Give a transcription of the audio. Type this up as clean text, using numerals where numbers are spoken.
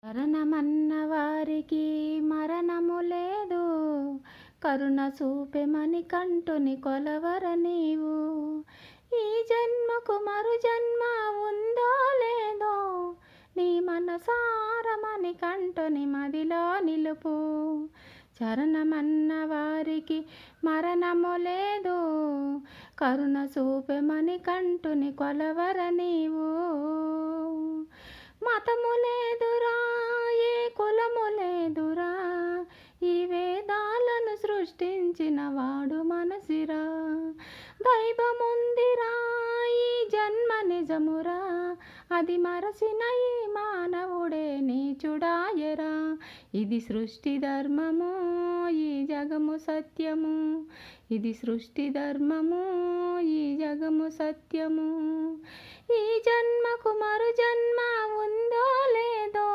మరణమన్న వారికి మరణము లేదు, కరుణ చూపెమని కంటుని కొలవర నీవు. ఈ జన్మకు మరు జన్మ ఉందో లేదో, నీ మనసారమని కంటుని మదిలో నిలుపు. చరణమన్న వారికి మరణము లేదు, కరుణ చూపెమని కంటుని కొలవర నీవు. మతము లేదురా, ఏ కులము లేదురా, ఈ వేదాలను సృష్టించిన వాడు మనసిరా. దైవముందిరా, ఈ జన్మ నిజమురా, అది మరసిన ఈ మానవుడే నీచుడాయరా. ఇది సృష్టి ధర్మము, ఈ జగము సత్యము. ఇది సృష్టి ధర్మము, ఈ జగము సత్యము. ఈ జన్మకు మరు జన్మ ఉందో లేదో,